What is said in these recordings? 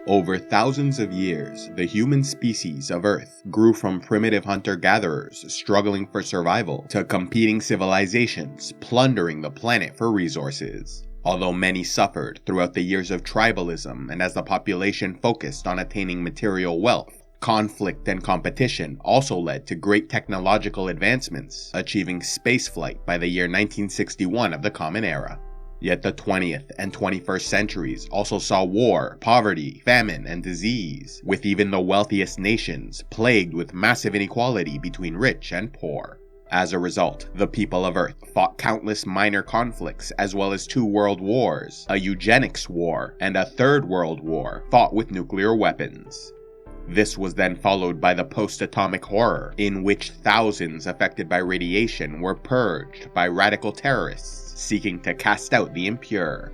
Over thousands of years, the human species of Earth grew from primitive hunter-gatherers struggling for survival to competing civilizations plundering the planet for resources. Although many suffered throughout the years of tribalism and as the population focused on attaining material wealth, conflict and competition also led to great technological advancements, achieving spaceflight by the year 1961 of the Common Era. Yet the 20th and 21st centuries also saw war, poverty, famine, and disease, with even the wealthiest nations plagued with massive inequality between rich and poor. As a result, the people of Earth fought countless minor conflicts as well as 2 world wars, a eugenics war, and a 3rd world war fought with nuclear weapons. This was then followed by the post-atomic horror, in which thousands affected by radiation were purged by radical terrorists seeking to cast out the impure.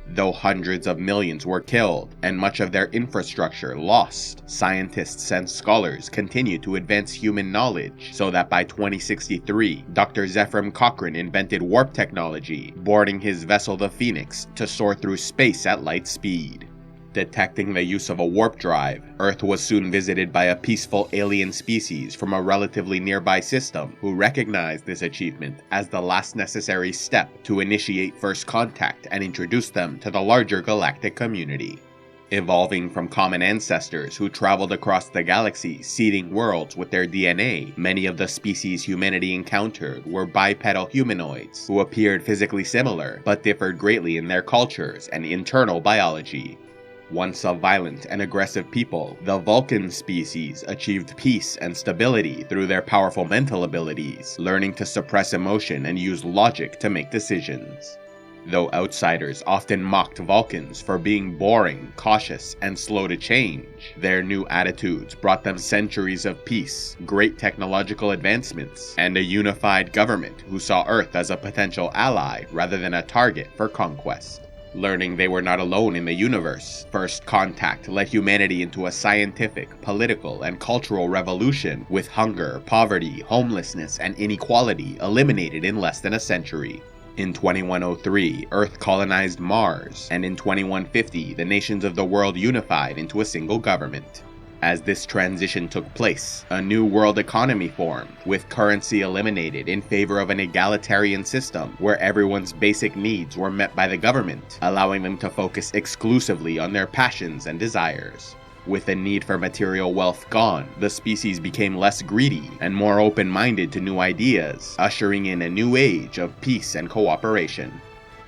Though hundreds of millions were killed and much of their infrastructure lost, scientists and scholars continued to advance human knowledge so that by 2063, Dr. Zefram Cochrane invented warp technology, boarding his vessel the Phoenix to soar through space at light speed. Detecting the use of a warp drive, Earth was soon visited by a peaceful alien species from a relatively nearby system who recognized this achievement as the last necessary step to initiate first contact and introduce them to the larger galactic community. Evolving from common ancestors who traveled across the galaxy seeding worlds with their DNA, many of the species humanity encountered were bipedal humanoids who appeared physically similar but differed greatly in their cultures and internal biology. Once a violent and aggressive people, the Vulcan species achieved peace and stability through their powerful mental abilities, learning to suppress emotion and use logic to make decisions. Though outsiders often mocked Vulcans for being boring, cautious, and slow to change, their new attitudes brought them centuries of peace, great technological advancements, and a unified government who saw Earth as a potential ally rather than a target for conquest. Learning they were not alone in the universe, First Contact led humanity into a scientific, political, and cultural revolution with hunger, poverty, homelessness, and inequality eliminated in less than a century. In 2103, Earth colonized Mars, and in 2150, the nations of the world unified into a single government. As this transition took place, a new world economy formed, with currency eliminated in favor of an egalitarian system where everyone's basic needs were met by the government, allowing them to focus exclusively on their passions and desires. With the need for material wealth gone, the species became less greedy and more open-minded to new ideas, ushering in a new age of peace and cooperation.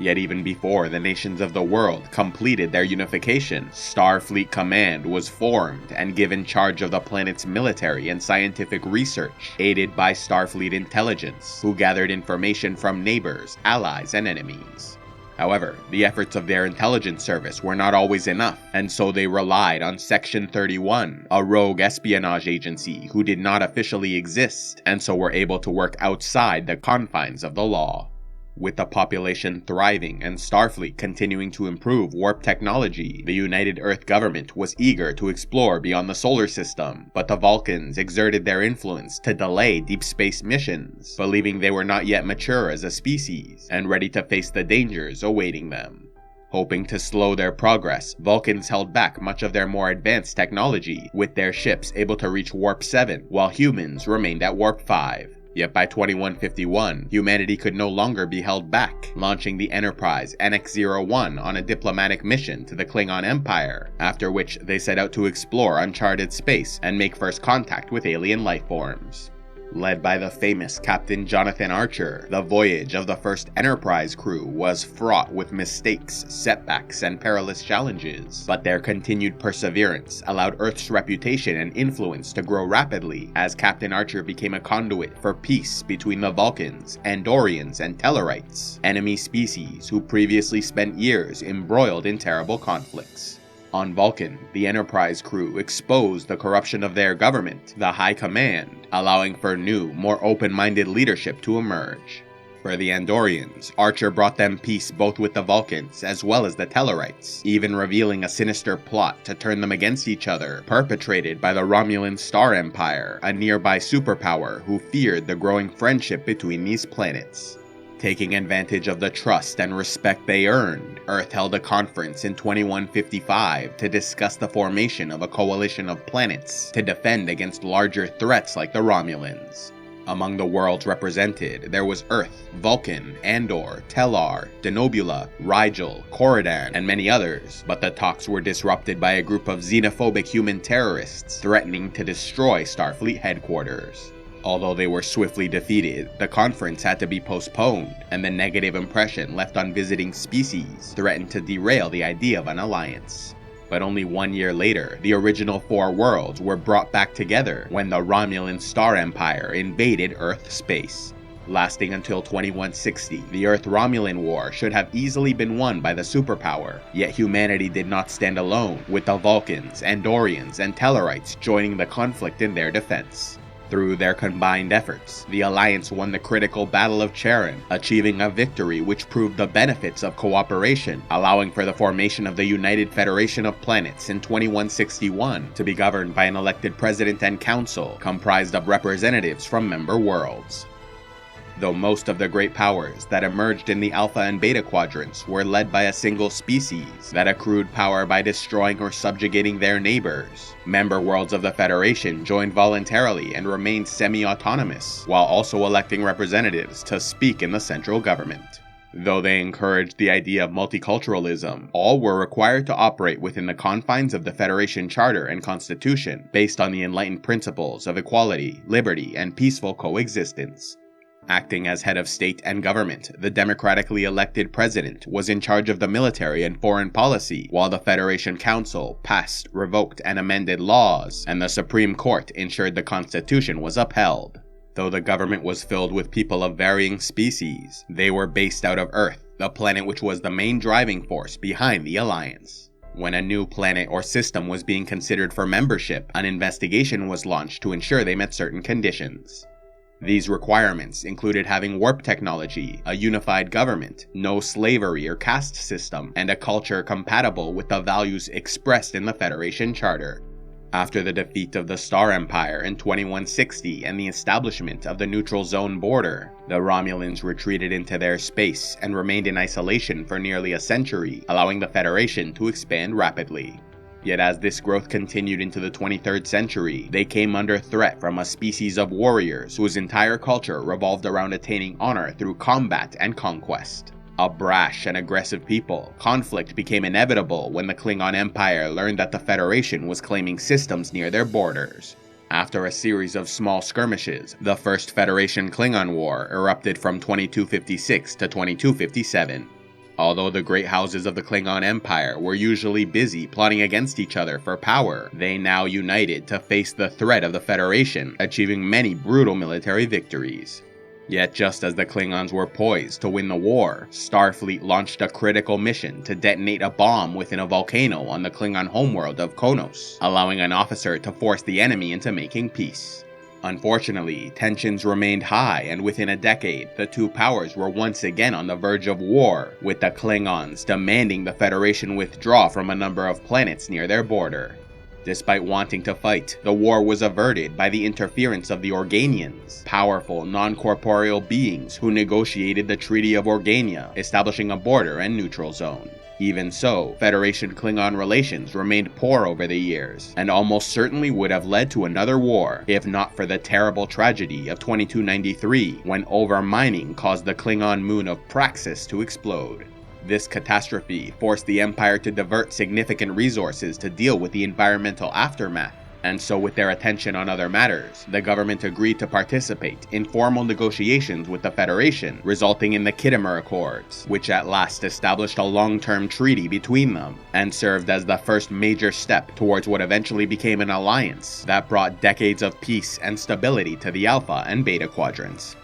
Yet even before the nations of the world completed their unification, Starfleet Command was formed and given charge of the planet's military and scientific research, aided by Starfleet Intelligence, who gathered information from neighbors, allies, and enemies. However, the efforts of their intelligence service were not always enough, and so they relied on Section 31, a rogue espionage agency who did not officially exist, and so were able to work outside the confines of the law. With the population thriving and Starfleet continuing to improve warp technology, the United Earth government was eager to explore beyond the solar system, but the Vulcans exerted their influence to delay deep space missions, believing they were not yet mature as a species and ready to face the dangers awaiting them. Hoping to slow their progress, Vulcans held back much of their more advanced technology, with their ships able to reach Warp 7, while humans remained at Warp 5. Yet by 2151, humanity could no longer be held back, launching the Enterprise NX-01 on a diplomatic mission to the Klingon Empire, after which they set out to explore uncharted space and make first contact with alien lifeforms. Led by the famous Captain Jonathan Archer, the voyage of the first Enterprise crew was fraught with mistakes, setbacks, and perilous challenges, but their continued perseverance allowed Earth's reputation and influence to grow rapidly as Captain Archer became a conduit for peace between the Vulcans, Andorians, and Tellarites, enemy species who previously spent years embroiled in terrible conflicts. On Vulcan, the Enterprise crew exposed the corruption of their government, the High Command, allowing for new, more open-minded leadership to emerge. For the Andorians, Archer brought them peace both with the Vulcans as well as the Tellarites, even revealing a sinister plot to turn them against each other, perpetrated by the Romulan Star Empire, a nearby superpower who feared the growing friendship between these planets. Taking advantage of the trust and respect they earned, Earth held a conference in 2155 to discuss the formation of a coalition of planets to defend against larger threats like the Romulans. Among the worlds represented, there was Earth, Vulcan, Andor, Tellar, Denobula, Rigel, Corridan, and many others, but the talks were disrupted by a group of xenophobic human terrorists threatening to destroy Starfleet headquarters. Although they were swiftly defeated, the conference had to be postponed, and the negative impression left on visiting species threatened to derail the idea of an alliance. But only 1 year later, the original 4 worlds were brought back together when the Romulan Star Empire invaded Earth space. Lasting until 2160, the Earth-Romulan War should have easily been won by the superpower, yet humanity did not stand alone, with the Vulcans, Andorians, and Tellarites joining the conflict in their defense. Through their combined efforts, the Alliance won the critical Battle of Charon, achieving a victory which proved the benefits of cooperation, allowing for the formation of the United Federation of Planets in 2161 to be governed by an elected president and council comprised of representatives from member worlds. Though most of the great powers that emerged in the Alpha and Beta quadrants were led by a single species that accrued power by destroying or subjugating their neighbors, member worlds of the Federation joined voluntarily and remained semi-autonomous, while also electing representatives to speak in the central government. Though they encouraged the idea of multiculturalism, all were required to operate within the confines of the Federation Charter and Constitution, based on the enlightened principles of equality, liberty, and peaceful coexistence. Acting as head of state and government, the democratically elected president was in charge of the military and foreign policy, while the Federation Council passed, revoked, and amended laws, and the Supreme Court ensured the Constitution was upheld. Though the government was filled with people of varying species, they were based out of Earth, the planet which was the main driving force behind the Alliance. When a new planet or system was being considered for membership, an investigation was launched to ensure they met certain conditions. These requirements included having warp technology, a unified government, no slavery or caste system, and a culture compatible with the values expressed in the Federation Charter. After the defeat of the Star Empire in 2160 and the establishment of the neutral zone border, the Romulans retreated into their space and remained in isolation for nearly a century, allowing the Federation to expand rapidly. Yet as this growth continued into the 23rd century, they came under threat from a species of warriors whose entire culture revolved around attaining honor through combat and conquest. A brash and aggressive people, conflict became inevitable when the Klingon Empire learned that the Federation was claiming systems near their borders. After a series of small skirmishes, the First Federation-Klingon War erupted from 2256 to 2257. Although the great houses of the Klingon Empire were usually busy plotting against each other for power, they now united to face the threat of the Federation, achieving many brutal military victories. Yet just as the Klingons were poised to win the war, Starfleet launched a critical mission to detonate a bomb within a volcano on the Klingon homeworld of Konos, allowing an officer to force the enemy into making peace. Unfortunately, tensions remained high, and within a decade, the two powers were once again on the verge of war, with the Klingons demanding the Federation withdraw from a number of planets near their border. Despite wanting to fight, the war was averted by the interference of the Organians, powerful non-corporeal beings who negotiated the Treaty of Organia, establishing a border and neutral zone. Even so, Federation-Klingon relations remained poor over the years, and almost certainly would have led to another war, if not for the terrible tragedy of 2293, when overmining caused the Klingon moon of Praxis to explode. This catastrophe forced the Empire to divert significant resources to deal with the environmental aftermath, and so with their attention on other matters, the government agreed to participate in formal negotiations with the Federation, resulting in the Khitomer Accords, which at last established a long-term treaty between them, and served as the first major step towards what eventually became an alliance that brought decades of peace and stability to the Alpha and Beta quadrants.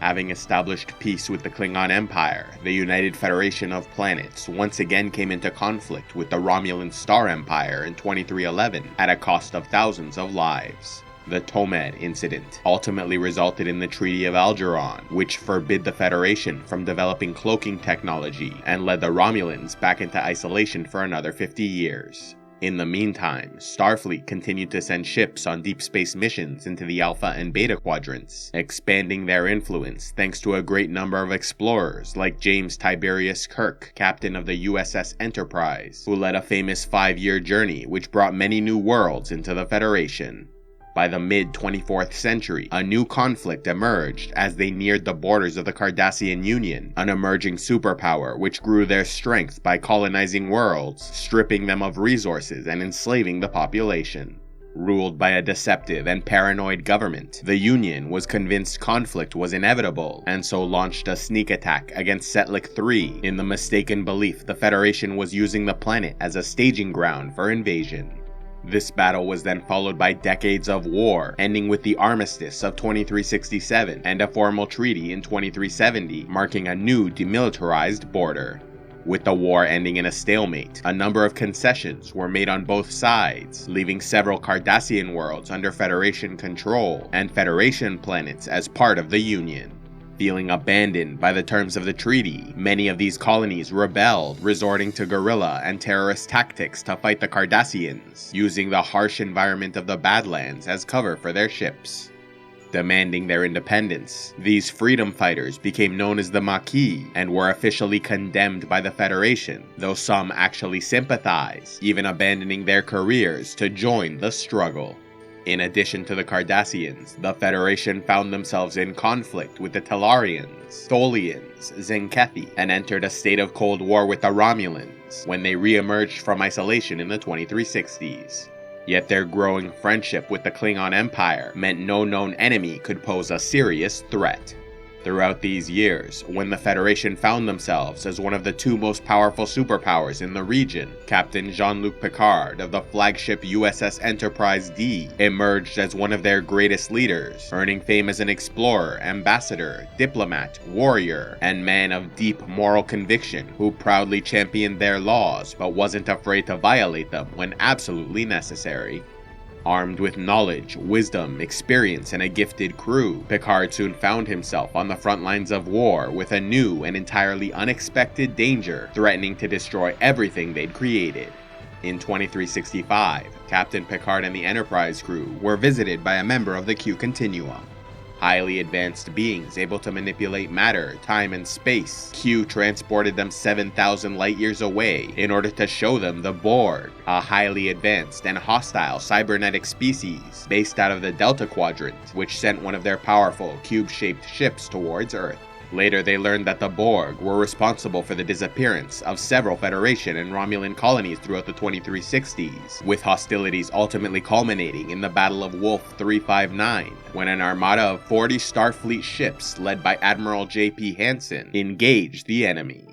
Having established peace with the Klingon Empire, the United Federation of Planets once again came into conflict with the Romulan Star Empire in 2311 at a cost of thousands of lives. The Tomed incident ultimately resulted in the Treaty of Algeron, which forbid the Federation from developing cloaking technology and led the Romulans back into isolation for another 50 years. In the meantime, Starfleet continued to send ships on deep space missions into the Alpha and Beta quadrants, expanding their influence thanks to a great number of explorers like James Tiberius Kirk, captain of the USS Enterprise, who led a famous 5-year journey which brought many new worlds into the Federation. By the mid-24th century, a new conflict emerged as they neared the borders of the Cardassian Union, an emerging superpower which grew their strength by colonizing worlds, stripping them of resources and enslaving the population. Ruled by a deceptive and paranoid government, the Union was convinced conflict was inevitable, and so launched a sneak attack against Setlik III in the mistaken belief the Federation was using the planet as a staging ground for invasion. This battle was then followed by decades of war, ending with the Armistice of 2367 and a formal treaty in 2370, marking a new demilitarized border. With the war ending in a stalemate, a number of concessions were made on both sides, leaving several Cardassian worlds under Federation control and Federation planets as part of the Union. Feeling abandoned by the terms of the treaty, many of these colonies rebelled, resorting to guerrilla and terrorist tactics to fight the Cardassians, using the harsh environment of the Badlands as cover for their ships. Demanding their independence, these freedom fighters became known as the Maquis and were officially condemned by the Federation, though some actually sympathized, even abandoning their careers to join the struggle. In addition to the Cardassians, the Federation found themselves in conflict with the Talarians, Tholians, Zenkethi, and entered a state of Cold War with the Romulans when they re-emerged from isolation in the 2360s. Yet their growing friendship with the Klingon Empire meant no known enemy could pose a serious threat. Throughout these years, when the Federation found themselves as one of the two most powerful superpowers in the region, Captain Jean-Luc Picard of the flagship USS Enterprise D emerged as one of their greatest leaders, earning fame as an explorer, ambassador, diplomat, warrior, and man of deep moral conviction who proudly championed their laws but wasn't afraid to violate them when absolutely necessary. Armed with knowledge, wisdom, experience, and a gifted crew, Picard soon found himself on the front lines of war with a new and entirely unexpected danger threatening to destroy everything they'd created. In 2365, Captain Picard and the Enterprise crew were visited by a member of the Q Continuum. Highly advanced beings able to manipulate matter, time, and space, Q transported them 7,000 light-years away in order to show them the Borg, a highly advanced and hostile cybernetic species based out of the Delta Quadrant, which sent one of their powerful cube-shaped ships towards Earth. Later they learned that the Borg were responsible for the disappearance of several Federation and Romulan colonies throughout the 2360s, with hostilities ultimately culminating in the Battle of Wolf 359, when an armada of 40 Starfleet ships led by Admiral J.P. Hansen engaged the enemy.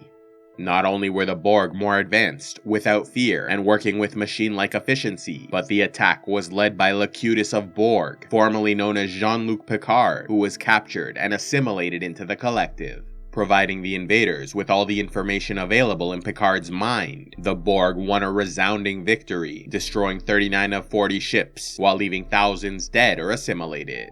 Not only were the Borg more advanced, without fear, and working with machine-like efficiency, but the attack was led by Locutus of Borg, formerly known as Jean-Luc Picard, who was captured and assimilated into the collective. Providing the invaders with all the information available in Picard's mind, the Borg won a resounding victory, destroying 39 of 40 ships, while leaving thousands dead or assimilated.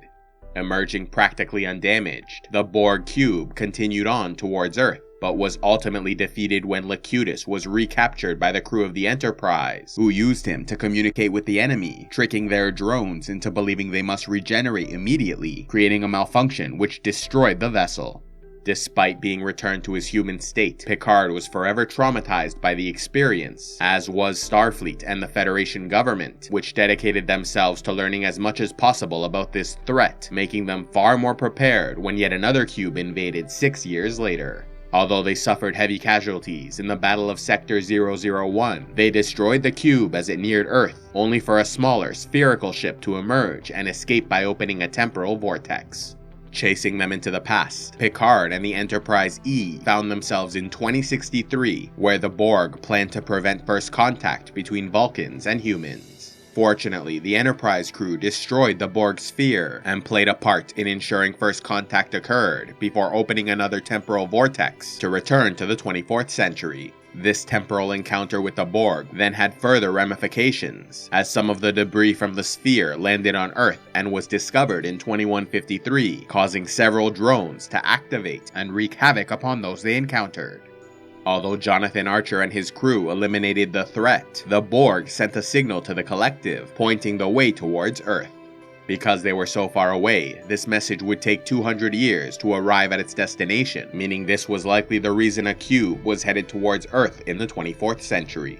Emerging practically undamaged, the Borg cube continued on towards Earth, but was ultimately defeated when Locutus was recaptured by the crew of the Enterprise, who used him to communicate with the enemy, tricking their drones into believing they must regenerate immediately, creating a malfunction which destroyed the vessel. Despite being returned to his human state, Picard was forever traumatized by the experience, as was Starfleet and the Federation government, which dedicated themselves to learning as much as possible about this threat, making them far more prepared when yet another cube invaded 6 years later. Although they suffered heavy casualties in the Battle of Sector 001, they destroyed the cube as it neared Earth, only for a smaller, spherical ship to emerge and escape by opening a temporal vortex. Chasing them into the past, Picard and the Enterprise E found themselves in 2063, where the Borg planned to prevent first contact between Vulcans and humans. Fortunately, the Enterprise crew destroyed the Borg sphere and played a part in ensuring first contact occurred before opening another temporal vortex to return to the 24th century. This temporal encounter with the Borg then had further ramifications, as some of the debris from the sphere landed on Earth and was discovered in 2153, causing several drones to activate and wreak havoc upon those they encountered. Although Jonathan Archer and his crew eliminated the threat, the Borg sent a signal to the collective, pointing the way towards Earth. Because they were so far away, this message would take 200 years to arrive at its destination, meaning this was likely the reason a cube was headed towards Earth in the 24th century.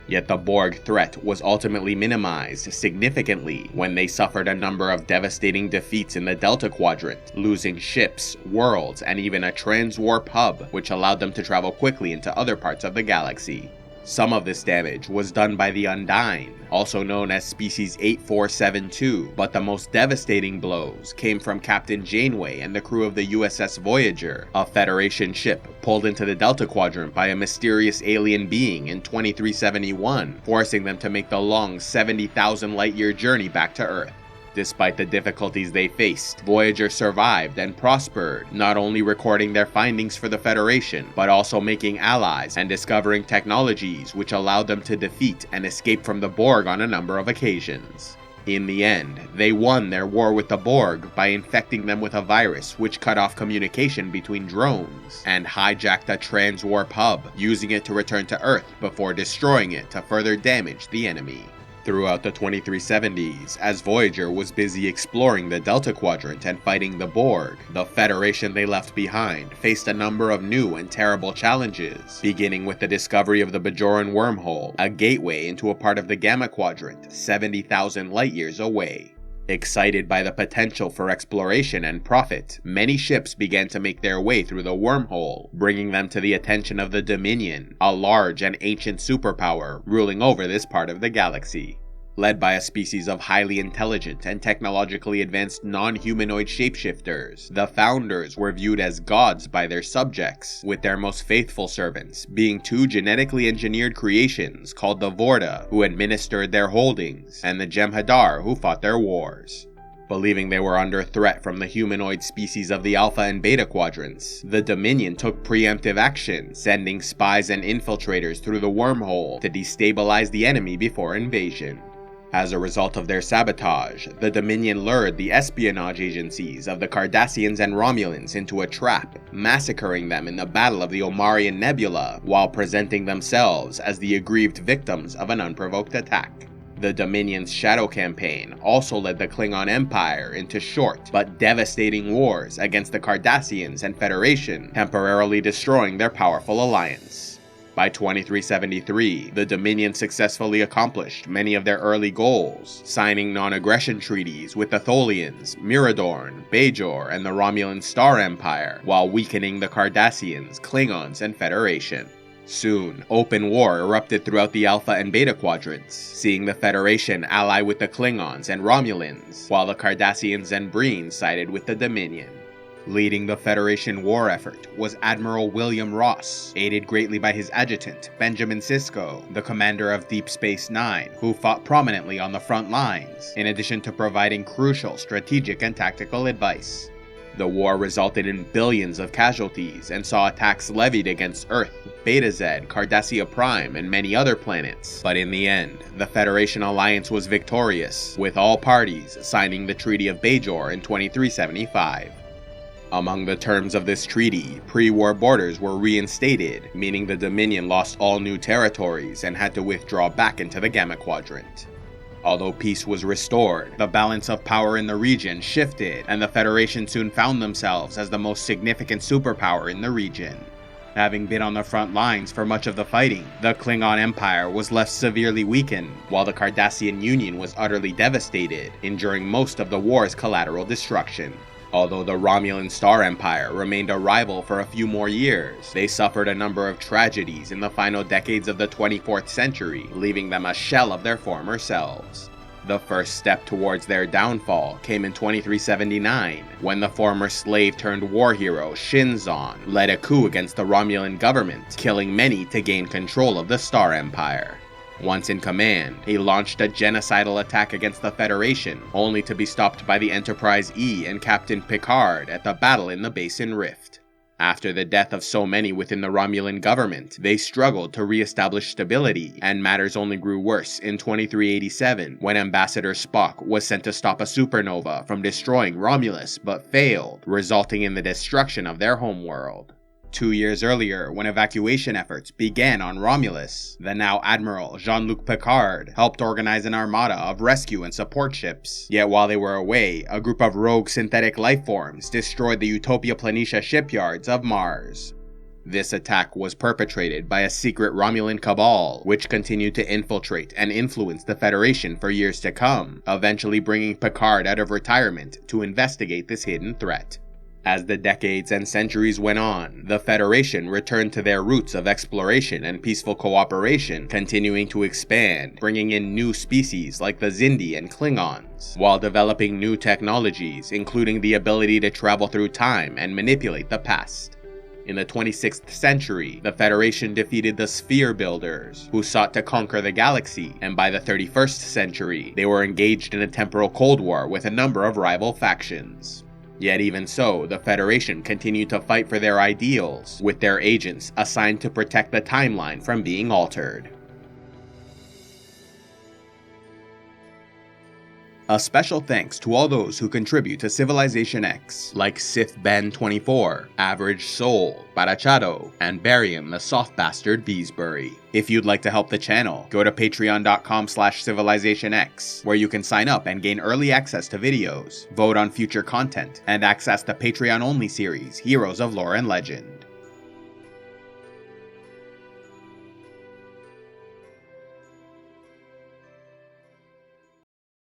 Yet the Borg threat was ultimately minimized significantly when they suffered a number of devastating defeats in the Delta Quadrant, losing ships, worlds, and even a transwarp hub, which allowed them to travel quickly into other parts of the galaxy. Some of this damage was done by the Undyne, also known as Species 8472, but the most devastating blows came from Captain Janeway and the crew of the USS Voyager, a Federation ship pulled into the Delta Quadrant by a mysterious alien being in 2371, forcing them to make the long 70,000 light-year journey back to Earth. Despite the difficulties they faced, Voyager survived and prospered, not only recording their findings for the Federation, but also making allies and discovering technologies which allowed them to defeat and escape from the Borg on a number of occasions. In the end, they won their war with the Borg by infecting them with a virus which cut off communication between drones, and hijacked a transwarp hub, using it to return to Earth before destroying it to further damage the enemy. Throughout the 2370s, as Voyager was busy exploring the Delta Quadrant and fighting the Borg, the Federation they left behind faced a number of new and terrible challenges, beginning with the discovery of the Bajoran wormhole, a gateway into a part of the Gamma Quadrant 70,000 light-years away. Excited by the potential for exploration and profit, many ships began to make their way through the wormhole, bringing them to the attention of the Dominion, a large and ancient superpower ruling over this part of the galaxy. Led by a species of highly intelligent and technologically advanced non-humanoid shapeshifters, the Founders were viewed as gods by their subjects, with their most faithful servants being two genetically engineered creations called the Vorta, who administered their holdings, and the Jem'Hadar, who fought their wars. Believing they were under threat from the humanoid species of the Alpha and Beta quadrants, the Dominion took preemptive action, sending spies and infiltrators through the wormhole to destabilize the enemy before invasion. As a result of their sabotage, the Dominion lured the espionage agencies of the Cardassians and Romulans into a trap, massacring them in the Battle of the Omarion Nebula while presenting themselves as the aggrieved victims of an unprovoked attack. The Dominion's Shadow Campaign also led the Klingon Empire into short but devastating wars against the Cardassians and Federation, temporarily destroying their powerful alliance. By 2373, the Dominion successfully accomplished many of their early goals, signing non-aggression treaties with the Tholians, Miradorn, Bajor, and the Romulan Star Empire, while weakening the Cardassians, Klingons, and Federation. Soon, open war erupted throughout the Alpha and Beta quadrants, seeing the Federation ally with the Klingons and Romulans, while the Cardassians and Breen sided with the Dominion. Leading the Federation war effort was Admiral William Ross, aided greatly by his adjutant, Benjamin Sisko, the commander of Deep Space Nine, who fought prominently on the front lines, in addition to providing crucial strategic and tactical advice. The war resulted in billions of casualties and saw attacks levied against Earth, Beta-Z, Cardassia Prime, and many other planets. But in the end, the Federation alliance was victorious, with all parties signing the Treaty of Bajor in 2375. Among the terms of this treaty, pre-war borders were reinstated, meaning the Dominion lost all new territories and had to withdraw back into the Gamma Quadrant. Although peace was restored, the balance of power in the region shifted, and the Federation soon found themselves as the most significant superpower in the region. Having been on the front lines for much of the fighting, the Klingon Empire was left severely weakened, while the Cardassian Union was utterly devastated, enduring most of the war's collateral destruction. Although the Romulan Star Empire remained a rival for a few more years, they suffered a number of tragedies in the final decades of the 24th century, leaving them a shell of their former selves. The first step towards their downfall came in 2379, when the former slave-turned-war hero Shinzon led a coup against the Romulan government, killing many to gain control of the Star Empire. Once in command, he launched a genocidal attack against the Federation, only to be stopped by the Enterprise E and Captain Picard at the battle in the Basin Rift. After the death of so many within the Romulan government, they struggled to re-establish stability, and matters only grew worse in 2387, when Ambassador Spock was sent to stop a supernova from destroying Romulus but failed, resulting in the destruction of their homeworld. 2 years earlier, when evacuation efforts began on Romulus, the now Admiral Jean-Luc Picard helped organize an armada of rescue and support ships. Yet while they were away, a group of rogue synthetic lifeforms destroyed the Utopia Planitia shipyards of Mars. This attack was perpetrated by a secret Romulan cabal, which continued to infiltrate and influence the Federation for years to come, eventually bringing Picard out of retirement to investigate this hidden threat. As the decades and centuries went on, the Federation returned to their roots of exploration and peaceful cooperation, continuing to expand, bringing in new species like the Xindi and Klingons, while developing new technologies, including the ability to travel through time and manipulate the past. In the 26th century, the Federation defeated the Sphere Builders, who sought to conquer the galaxy, and by the 31st century, they were engaged in a temporal Cold War with a number of rival factions. Yet even so, the Federation continued to fight for their ideals, with their agents assigned to protect the timeline from being altered. A special thanks to all those who contribute to Civilization X, like SithBen24, Average Soul, Barachado, and Barium the Soft Bastard Beesbury. If you'd like to help the channel, go to patreon.com/civilizationx, where you can sign up and gain early access to videos, vote on future content, and access the Patreon-only series, Heroes of Lore and Legend.